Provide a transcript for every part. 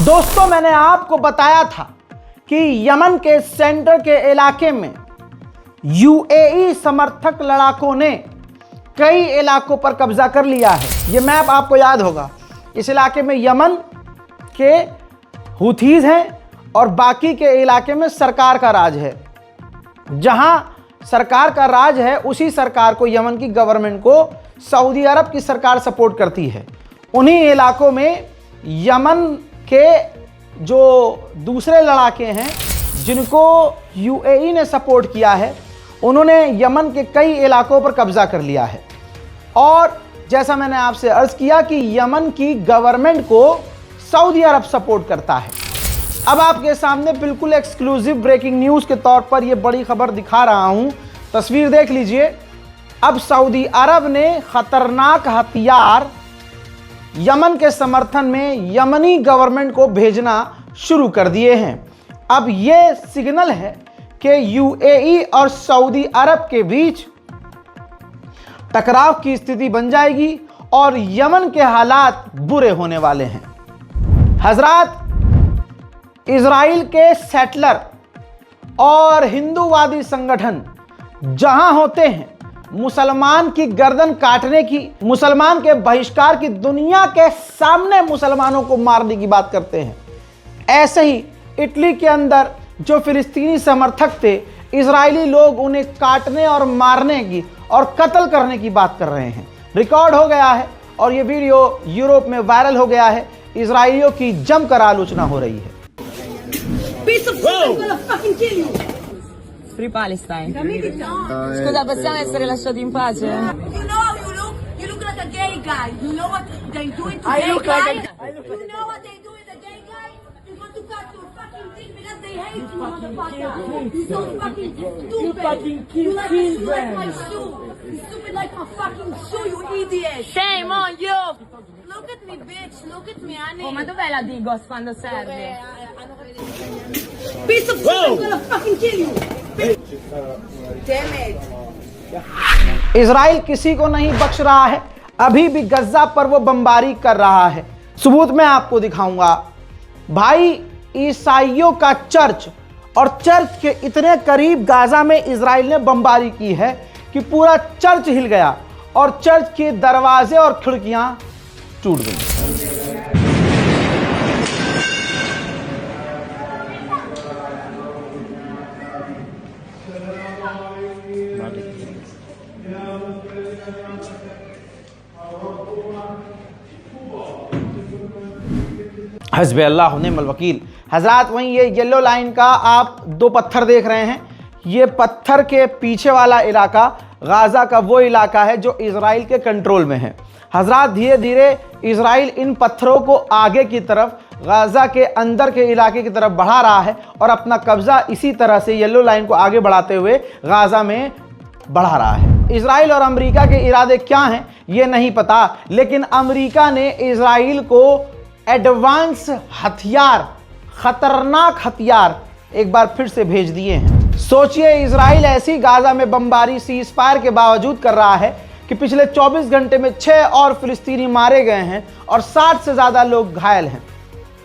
दोस्तों, मैंने आपको बताया था कि यमन के सेंटर के इलाके में यूएई समर्थक लड़ाकों ने कई इलाकों पर कब्जा कर लिया है। ये मैप आपको याद होगा। इस इलाके में यमन के हुथीज हैं और बाकी के इलाके में सरकार का राज है। जहां सरकार का राज है उसी सरकार को, यमन की गवर्नमेंट को सऊदी अरब की सरकार सपोर्ट करती है। उन्हीं इलाकों में यमन के जो दूसरे लड़ाके हैं जिनको यूएई ने सपोर्ट किया है, उन्होंने यमन के कई इलाकों पर कब्जा कर लिया है। और जैसा मैंने आपसे अर्ज किया कि यमन की गवर्नमेंट को सऊदी अरब सपोर्ट करता है। अब आपके सामने बिल्कुल एक्सक्लूसिव ब्रेकिंग न्यूज़ के तौर पर यह बड़ी खबर दिखा रहा हूं। तस्वीर देख लीजिए। अब सऊदी अरब ने खतरनाक हथियार यमन के समर्थन में यमनी गवर्नमेंट को भेजना शुरू कर दिए हैं। अब यह सिग्नल है कि यूएई और सऊदी अरब के बीच टकराव की स्थिति बन जाएगी और यमन के हालात बुरे होने वाले हैं। हजरात, इजराइल के सेटलर और हिंदूवादी संगठन जहां होते हैं मुसलमान की गर्दन काटने की, मुसलमान के बहिष्कार की, दुनिया के सामने मुसलमानों को मारने की बात करते हैं, ऐसे ही इटली के अंदर जो फिलिस्तीनी समर्थक थे, इजरायली लोग उन्हें काटने और मारने की और कत्ल करने की बात कर रहे हैं। रिकॉर्ड हो गया है और ये वीडियो यूरोप में वायरल हो गया है। इजरायलियों की जमकर आलोचना हो रही है। Free Palestine. Scusa, possiamo essere lasciati in pace? You know how you look? You look like a gay guy. You know what they do to gay guys? You know what they do with the gay guys? You want to cut your fucking dick because they hate you, motherfucker. You're so fucking stupid. You fucking kill children. You like my shoe. You stupid like my fucking shoe, you idiot. Shame on you! Look at me, bitch. Look at me, honey. Oh, ma dov'è la Digos quando serve? Piece of shit, I'm gonna fucking kill you. Damn it. Israel किसी को नहीं बख्श रहा है। अभी भी गज्जा पर वो बमबारी कर रहा है। सबूत मैं आपको दिखाऊंगा। भाई, ईसाइयों का चर्च और चर्च के इतने करीब गाजा में इजराइल ने बमबारी की है कि पूरा चर्च हिल गया और चर्च के दरवाजे और खिड़कियां टूट गई। हस्बे अल्लाह निअमल वकील। हजरात, वहीं ये येलो लाइन का आप दो पत्थर देख रहे हैं। ये पत्थर के पीछे वाला इलाका गाजा का वो इलाका है जो इजराइल के कंट्रोल में है। हजरात, धीरे धीरे इजराइल इन पत्थरों को आगे की तरफ गाजा के अंदर के इलाके की तरफ बढ़ा रहा है और अपना कब्जा इसी तरह से येलो लाइन को आगे बढ़ाते हुए गाजा में बढ़ा रहा है। इजराइल और अमेरिका के इरादे क्या हैं ये नहीं पता, लेकिन अमेरिका ने इजराइल को एडवांस हथियार, खतरनाक हथियार एक बार फिर से भेज दिए हैं। सोचिए, इजराइल ऐसी गाजा में बमबारी सीज फायर के बावजूद कर रहा है कि पिछले 24 घंटे में 6 और फिलिस्तीनी मारे गए हैं और 60 से ज्यादा लोग घायल हैं।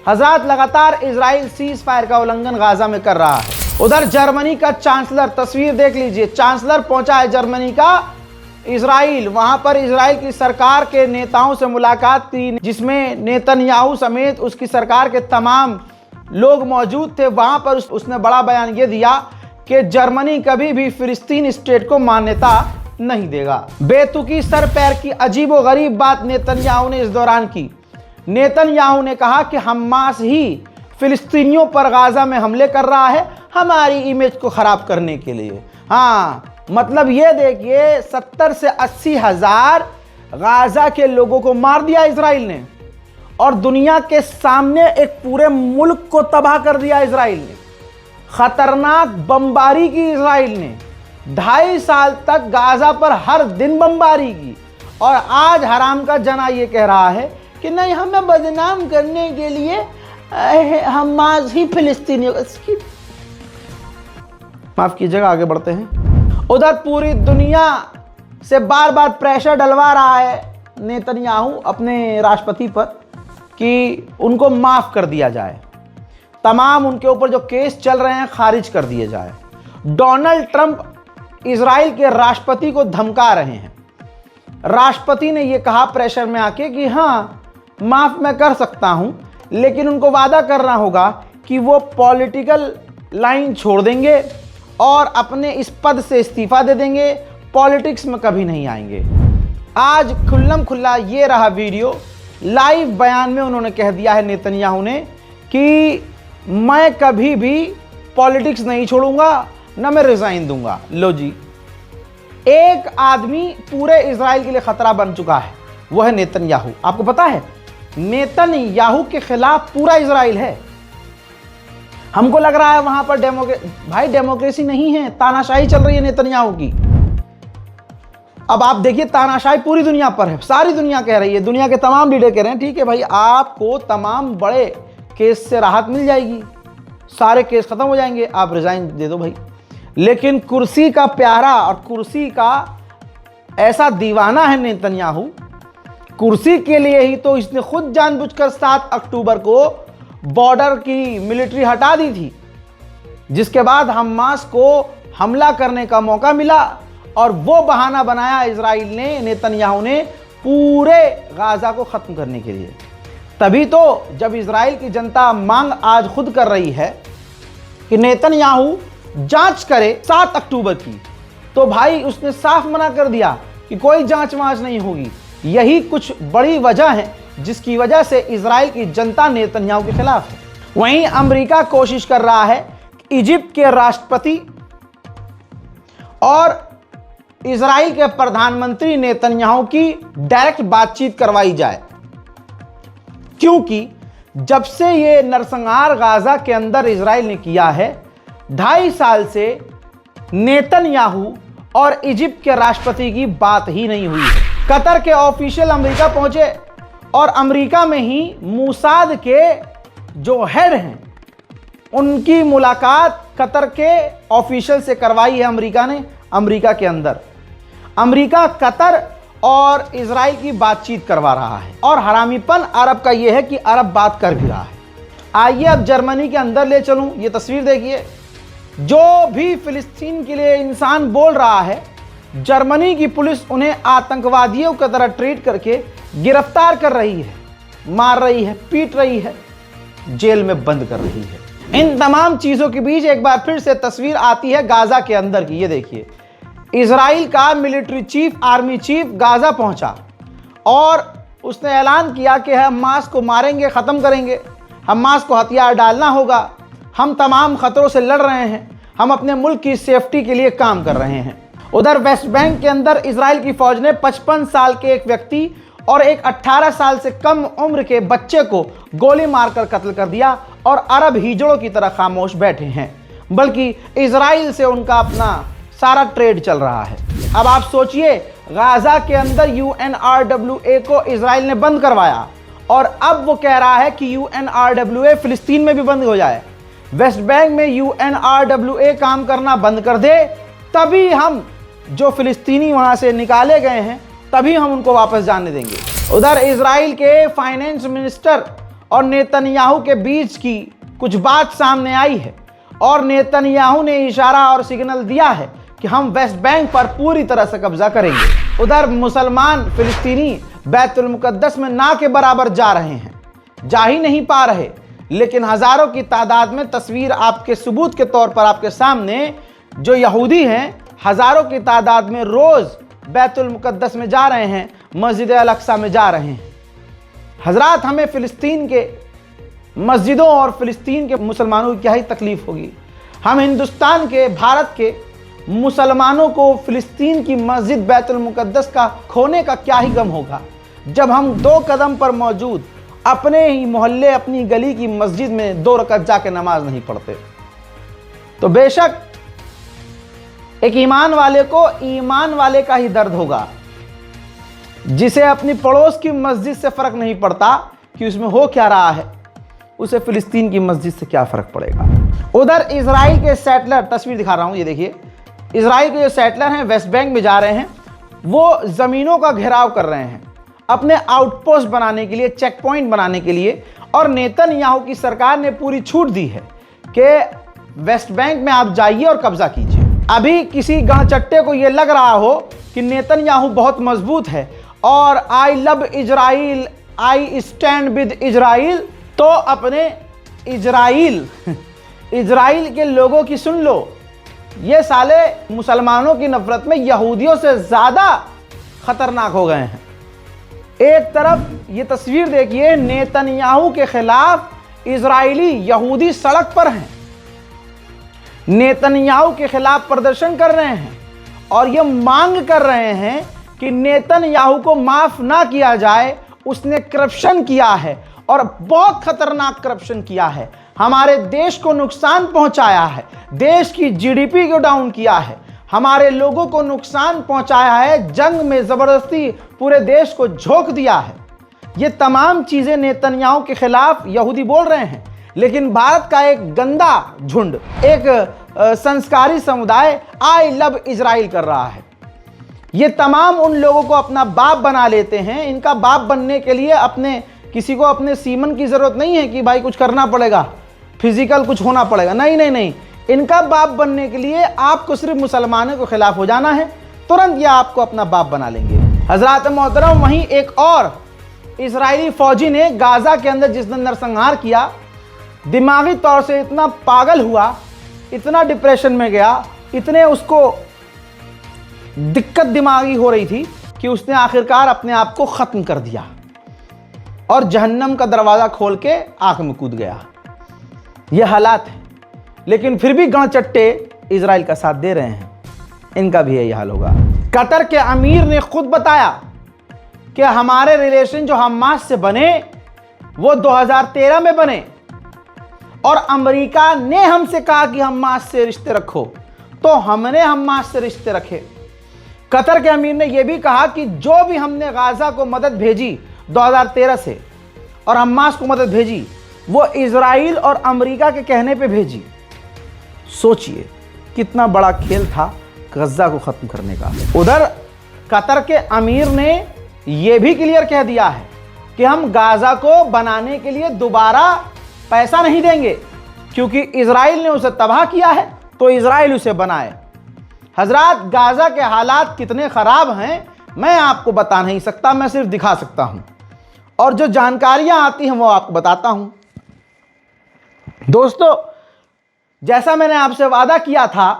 हजरात, लगातार इजराइल सीज फायर का उल्लंघन गाजा में कर रहा है। उधर जर्मनी का चांसलर, तस्वीर देख लीजिए, चांसलर पहुंचा है जर्मनी का इजराइल। वहां पर इजराइल की सरकार के नेताओं से मुलाकात की, जिसमें नेतन्याहू समेत उसकी सरकार के तमाम लोग मौजूद थे। वहां पर उसने बड़ा बयान ये दिया कि जर्मनी कभी भी फिलिस्तीन स्टेट को मान्यता नहीं देगा। बेतुकी सर पैर की अजीबो गरीब बात नेतन्याहू ने इस दौरान की। नेतन्याहू ने कहा कि हमास ही फिलिस्तीनियों पर गाजा में हमले कर रहा है हमारी इमेज को खराब करने के लिए। हाँ, मतलब ये देखिए, 70 से 80 हजार गाजा के लोगों को मार दिया इजराइल ने और दुनिया के सामने एक पूरे मुल्क को तबाह कर दिया इजराइल ने। खतरनाक बमबारी की इजराइल ने। 2.5 साल तक गाजा पर हर दिन बमबारी की और आज हराम का जना ये कह रहा है कि नहीं, हमें बदनाम करने के लिए हमास ही फिलिस्तीनियों। माफ कीजिएगा, आगे बढ़ते हैं। उधर पूरी दुनिया से बार बार प्रेशर डलवा रहा है नेतन्याहू अपने राष्ट्रपति पर कि उनको माफ़ कर दिया जाए, तमाम उनके ऊपर जो केस चल रहे हैं खारिज कर दिए जाए। डोनाल्ड ट्रंप इजराइल के राष्ट्रपति को धमका रहे हैं। राष्ट्रपति ने यह कहा प्रेशर में आके कि हाँ माफ़ मैं कर सकता हूं, लेकिन उनको वादा करना होगा कि वो पॉलिटिकल लाइन छोड़ देंगे और अपने इस पद से इस्तीफा दे देंगे, पॉलिटिक्स में कभी नहीं आएंगे। आज खुल्लम खुल्ला ये रहा वीडियो। लाइव बयान में उन्होंने कह दिया है नेतन्याहू ने कि मैं कभी भी पॉलिटिक्स नहीं छोड़ूंगा, ना मैं रिजाइन दूंगा। लो जी, एक आदमी पूरे इजराइल के लिए खतरा बन चुका है, वो है नेतन्याहू। आपको पता है नेतन्याहू के खिलाफ पूरा इजराइल है। हमको लग रहा है वहां पर भाई डेमोक्रेसी नहीं है, तानाशाही चल रही है नेतन्याहू की। अब आप देखिए तानाशाही पूरी दुनिया पर है, सारी दुनिया कह रही है, दुनिया के तमाम लीडर कह रहे हैं ठीक है भाई आपको तमाम बड़े केस से राहत मिल जाएगी, सारे केस खत्म हो जाएंगे, आप रिजाइन दे दो भाई। लेकिन कुर्सी का प्यारा और कुर्सी का ऐसा दीवाना है नेतन्याहू, कुर्सी के लिए ही तो इसने खुद जानबूझकर 7 अक्टूबर को बॉर्डर की मिलिट्री हटा दी थी, जिसके बाद हमास को हमला करने का मौका मिला और वो बहाना बनाया इजराइल ने, नेतन्याहू ने, पूरे गाजा को खत्म करने के लिए। तभी तो जब इजराइल की जनता मांग आज खुद कर रही है कि नेतन्याहू जांच करे 7 अक्टूबर की, तो भाई उसने साफ मना कर दिया कि कोई जांच वांच नहीं होगी। यही कुछ बड़ी वजह है जिसकी वजह से इजराइल की जनता नेतन्याहू के खिलाफ है। वहीं अमेरिका कोशिश कर रहा है कि इजिप्ट के राष्ट्रपति और इजराइल के प्रधानमंत्री नेतन्याहू की डायरेक्ट बातचीत करवाई जाए, क्योंकि जब से ये नरसंहार गाजा के अंदर इजराइल ने किया है 2.5 साल से नेतन्याहू और इजिप्ट के राष्ट्रपति की बात ही नहीं हुई है। कतर के ऑफिशियल अमेरिका पहुंचे और अमेरिका में ही मूसाद के जो हेड हैं उनकी मुलाकात कतर के ऑफिशियल से करवाई है अमेरिका ने। अमेरिका के अंदर अमेरिका कतर और इजराइल की बातचीत करवा रहा है और हरामीपन अरब का यह है कि अरब बात कर भी रहा है। आइए अब जर्मनी के अंदर ले चलूं, ये तस्वीर देखिए। जो भी फिलिस्तीन के लिए इंसान बोल रहा है, जर्मनी की पुलिस उन्हें आतंकवादियों की तरह ट्रीट करके गिरफ्तार कर रही है, मार रही है, पीट रही है, जेल में बंद कर रही है। इन तमाम चीजों के बीच एक बार फिर से तस्वीर आती है गाजा के अंदर की। ये देखिए, इजराइल का military chief, army chief Gaza पहुंचा और उसने ऐलान किया कि हमास को मारेंगे, खत्म करेंगे, हमास को हथियार डालना होगा, हम तमाम खतरों से लड़ रहे हैं, हम अपने मुल्क की सेफ्टी के लिए काम कर रहे हैं। उधर वेस्ट बैंक के अंदर इजराइल की फौज ने 55 साल के एक व्यक्ति और एक 18 साल से कम उम्र के बच्चे को गोली मारकर कत्ल कर दिया और अरब हिजड़ों की तरह खामोश बैठे हैं, बल्कि इजराइल से उनका अपना सारा ट्रेड चल रहा है। अब आप सोचिए, गाजा के अंदर UNRWA को इजराइल ने बंद करवाया और अब वो कह रहा है कि UNRWA फिलिस्तीन में भी बंद हो जाए। वेस्ट बैंक में UNRWA काम करना बंद कर दे, तभी हम जो फिलिस्तीनी वहां से निकाले गए हैं तभी हम उनको वापस जाने देंगे। उधर इजराइल के फाइनेंस मिनिस्टर और नेतन्याहू के बीच की कुछ बात सामने आई है और नेतन्याहू ने इशारा और सिग्नल दिया है कि हम वेस्ट बैंक पर पूरी तरह से कब्जा करेंगे। उधर मुसलमान फिलिस्तीनी बैतुल मुकद्दस में ना के बराबर जा रहे हैं, जा ही नहीं पा रहे, लेकिन हजारों की तादाद में तस्वीर आपके सबूत के तौर पर आपके सामने, जो यहूदी हैं हजारों की तादाद में रोज बैतुल मुकद्दस में जा रहे हैं, मस्जिद अल अक्सा में जा रहे हैं। हजरात, हमें फिलिस्तीन के मस्जिदों और फिलिस्तीन के मुसलमानों की क्या ही तकलीफ होगी। हम हिंदुस्तान के, भारत के मुसलमानों को फिलिस्तीन की मस्जिद बैतुल मुकद्दस का खोने का क्या ही गम होगा, जब हम 2 कदम पर मौजूद अपने ही मोहल्ले, अपनी गली की मस्जिद में 2 रकात जाके नमाज नहीं पढ़ते। तो बेशक एक ईमान वाले को ईमान वाले का ही दर्द होगा, जिसे अपनी पड़ोस की मस्जिद से फर्क नहीं पड़ता कि उसमें हो क्या रहा है, उसे फिलिस्तीन की मस्जिद से क्या फर्क पड़ेगा। उधर इजराइल के सेटलर, तस्वीर दिखा रहा हूं, ये देखिए, इजराइल के जो सेटलर हैं वेस्ट बैंक में जा रहे हैं, वो जमीनों का घेराव कर रहे हैं अपने आउटपोस्ट बनाने के लिए, चेक पॉइंट बनाने के लिए, और नेतन्याहू की सरकार ने पूरी छूट दी है कि वेस्ट बैंक में आप जाइए और कब्जा कीजिए। अभी किसी गहचट्टे को यह लग रहा हो कि नेतन्याहू बहुत मजबूत है और I love Israel, I stand with Israel, तो अपने इजराइल के लोगों की सुन लो। ये साले मुसलमानों की नफरत में यहूदियों से ज़्यादा खतरनाक हो गए हैं। एक तरफ ये तस्वीर देखिए, नेतन्याहू के खिलाफ इजरायली यहूदी सड़क पर हैं, नेतन्याहू के खिलाफ प्रदर्शन कर रहे हैं और ये मांग कर रहे हैं कि नेतन्याहू को माफ ना किया जाए। उसने करप्शन किया है और बहुत खतरनाक करप्शन किया है, हमारे देश को नुकसान पहुंचाया है, देश की जीडीपी को डाउन किया है, हमारे लोगों को नुकसान पहुंचाया है, जंग में जबरदस्ती पूरे देश को झोंक दिया है। ये तमाम चीजें नेतन्याहू के खिलाफ यहूदी बोल रहे हैं, लेकिन भारत का एक गंदा झुंड, एक संस्कारी समुदाय आई लव इजराइल कर रहा है। ये तमाम उन लोगों को अपना बाप बना लेते हैं। इनका बाप बनने के लिए किसी को अपने सीमन की जरूरत नहीं है कि भाई कुछ करना पड़ेगा, फिजिकल कुछ होना पड़ेगा, नहीं नहीं नहीं। इनका बाप बनने के लिए आपको सिर्फ मुसलमानों के खिलाफ हो जाना है, तुरंत ये आपको अपना बाप बना लेंगे। हजरात मोहतरम, वहीं एक और इजरायली फौजी ने गाजा के अंदर जिस दिन नरसंहार किया, दिमागी तौर से इतना पागल हुआ, इतना डिप्रेशन में गया, इतने उसको दिक्कत दिमागी हो रही थी कि उसने आखिरकार अपने आप को ख़त्म कर दिया और जहन्नम का दरवाज़ा खोल के आग में कूद गया। ये हालात हैं, लेकिन फिर भी गणचट्टे इजराइल का साथ दे रहे हैं। इनका भी यही हाल होगा। कतर के अमीर ने खुद बताया कि हमारे रिलेशन जो हमास से बने वो 2013 में बने और अमेरिका ने हमसे कहा कि हमास से रिश्ते रखो, तो हमने हमास से रिश्ते रखे। कतर के अमीर ने यह भी कहा कि जो भी हमने गाजा को मदद भेजी 2013 से और हमास को मदद भेजी, वो इजराइल और अमेरिका के कहने पे भेजी। सोचिए कितना बड़ा खेल था गजा को ख़त्म करने का। उधर कतर के अमीर ने यह भी क्लियर कह दिया है कि हम गाजा को बनाने के लिए दोबारा पैसा नहीं देंगे, क्योंकि इजराइल ने उसे तबाह किया है तो इजराइल उसे बनाए। हजरात, गाजा के हालात कितने ख़राब हैं मैं आपको बता नहीं सकता, मैं सिर्फ दिखा सकता हूं और जो जानकारियां आती हैं वो आपको बताता हूं। दोस्तों, जैसा मैंने आपसे वादा किया था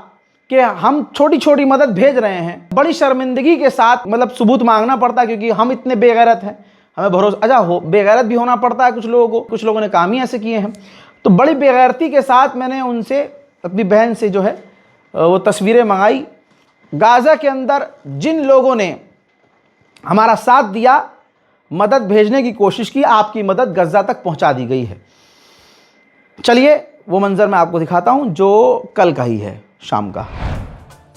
कि हम छोटी छोटी मदद भेज रहे हैं, बड़ी शर्मिंदगी के साथ, मतलब सबूत मांगना पड़ता है क्योंकि हम इतने बेगैरत हैं, हमें भरोसा बेगैरत भी होना पड़ता है कुछ लोगों को, कुछ लोगों ने काम ही ऐसे किए हैं। तो बड़ी बेगैरती के साथ मैंने उनसे, अपनी बहन से जो है वो तस्वीरें मंगाई। गाज़ा के अंदर जिन लोगों ने हमारा साथ दिया, मदद भेजने की कोशिश की, आपकी मदद गज़ा तक पहुंचा दी गई है। चलिए वो मंजर मैं आपको दिखाता हूं जो कल का ही है, शाम का।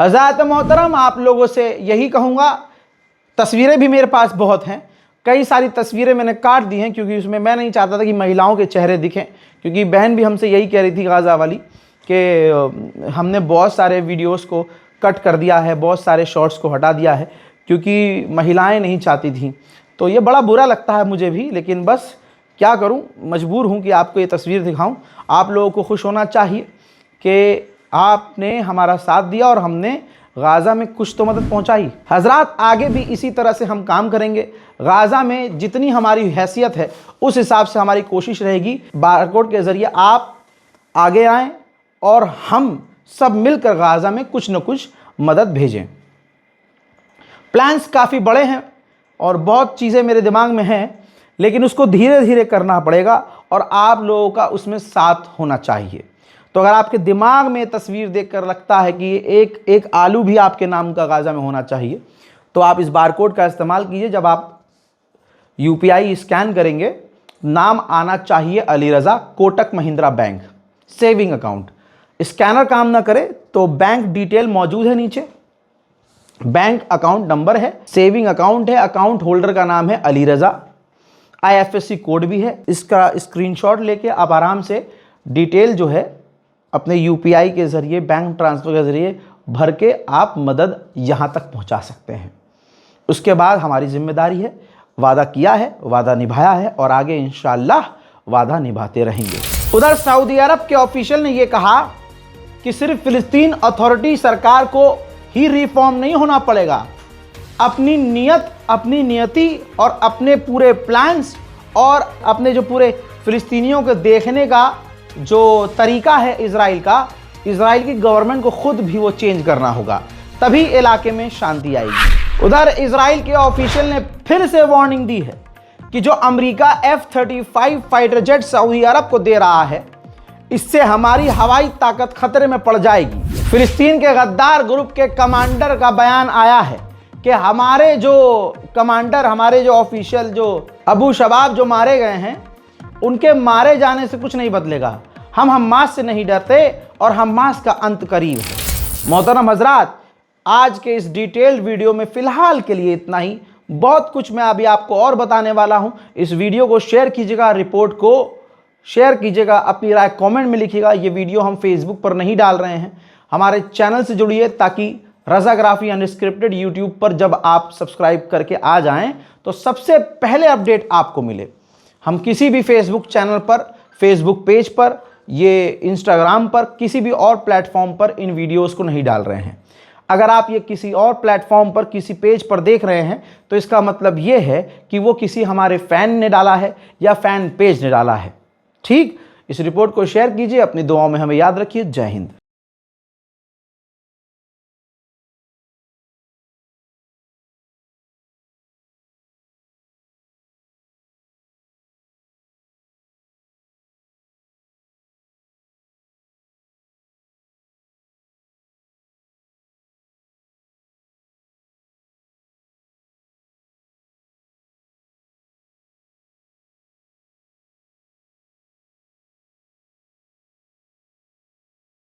हज़रात मोहतरम, आप लोगों से यही कहूँगा, तस्वीरें भी मेरे पास बहुत हैं, कई सारी तस्वीरें मैंने काट दी हैं क्योंकि उसमें मैं नहीं चाहता था कि महिलाओं के चेहरे दिखें, क्योंकि बहन भी हमसे यही कह रही थी गाज़ा वाली कि हमने बहुत सारे वीडियोस को कट कर दिया है, बहुत सारे शॉर्ट्स को हटा दिया है क्योंकि महिलाएं नहीं चाहती थीं। तो ये बड़ा बुरा लगता है मुझे भी, लेकिन बस क्या करूं, मजबूर हूं कि आपको ये तस्वीर दिखाऊं। आप लोगों को खुश होना चाहिए कि आपने हमारा साथ दिया और हमने गाज़ा में कुछ तो मदद पहुंचाई। हजरात, आगे भी इसी तरह से हम काम करेंगे। गाज़ा में जितनी हमारी हैसियत है उस हिसाब से हमारी कोशिश रहेगी बारकोड के ज़रिए आप आगे आएँ और हम सब मिलकर गाज़ा में कुछ न कुछ मदद भेजें। प्लान्स काफ़ी बड़े हैं और बहुत चीज़ें मेरे दिमाग में हैं, लेकिन उसको धीरे धीरे करना पड़ेगा और आप लोगों का उसमें साथ होना चाहिए। तो अगर आपके दिमाग में तस्वीर देखकर लगता है कि एक आलू भी आपके नाम का गाज़ा में होना चाहिए, तो आप इस बारकोड का इस्तेमाल कीजिए। जब आप UPI स्कैन करेंगे, नाम आना चाहिए Ali Raza, Kotak Mahindra bank, saving account. Scanner काम ना करे तो बैंक डिटेल मौजूद है नीचे, बैंक अकाउंट नंबर है, सेविंग अकाउंट है, अकाउंट होल्डर का नाम है अली रज़ा, IFSC कोड भी है। इसका स्क्रीनशॉट लेके आप आराम से डिटेल जो है अपने UPI के ज़रिए, बैंक ट्रांसफ़र के ज़रिए भर के आप मदद यहाँ तक पहुँचा सकते हैं। उसके बाद हमारी जिम्मेदारी है, वादा किया है, वादा निभाया है और आगे इंशाअल्लाह वादा निभाते रहेंगे। उधर सऊदी अरब के ऑफिशियल ने यह कहा कि सिर्फ फ़िलिस्तीन अथॉरिटी सरकार को ही रिफॉर्म नहीं होना पड़ेगा, अपनी नीयत, अपनी नियति और अपने पूरे प्लान्स और अपने जो पूरे फ़िलिस्तीनियों को देखने का जो तरीका है इज़राइल का, इज़राइल की गवर्नमेंट को खुद भी वो चेंज करना होगा, तभी इलाके में शांति आएगी। उधर इज़राइल के ऑफिशियल ने फिर से वार्निंग दी है कि जो America F-35 fighter jet Saudi Arabia को दे रहा है, इससे हमारी हवाई ताकत खतरे में पड़ जाएगी। फिलिस्तीन के गद्दार ग्रुप के कमांडर का बयान आया है कि हमारे जो कमांडर, हमारे जो ऑफिशियल, जो अबू शबाब जो मारे गए हैं, उनके मारे जाने से कुछ नहीं बदलेगा। हम हमास से नहीं डरते और हमास का अंत करीब है। मोहतरम हजरात, आज के इस डिटेल्ड वीडियो में फ़िलहाल के लिए इतना ही। बहुत कुछ मैं अभी आपको और बताने वाला हूं। इस वीडियो को शेयर कीजिएगा, रिपोर्ट को शेयर कीजिएगा, अपनी राय कमेंट में लिखिएगा। ये वीडियो हम फेसबुक पर नहीं डाल रहे हैं। हमारे चैनल से जुड़िए ताकि रज़ाग्राफी अनस्क्रिप्टेड यूट्यूब पर जब आप सब्सक्राइब करके आ जाएं तो सबसे पहले अपडेट आपको मिले। हम किसी भी फेसबुक चैनल पर, फेसबुक पेज पर, ये इंस्टाग्राम पर, किसी भी और प्लेटफॉर्म पर इन वीडियोज़ को नहीं डाल रहे हैं। अगर आप ये किसी और प्लेटफॉर्म पर, किसी पेज पर देख रहे हैं तो इसका मतलब ये है कि वो किसी हमारे फ़ैन ने डाला है या फ़ैन पेज ने डाला है। ठीक, इस रिपोर्ट को शेयर कीजिए, अपनी दुआओं में हमें याद रखिए। जय हिंद।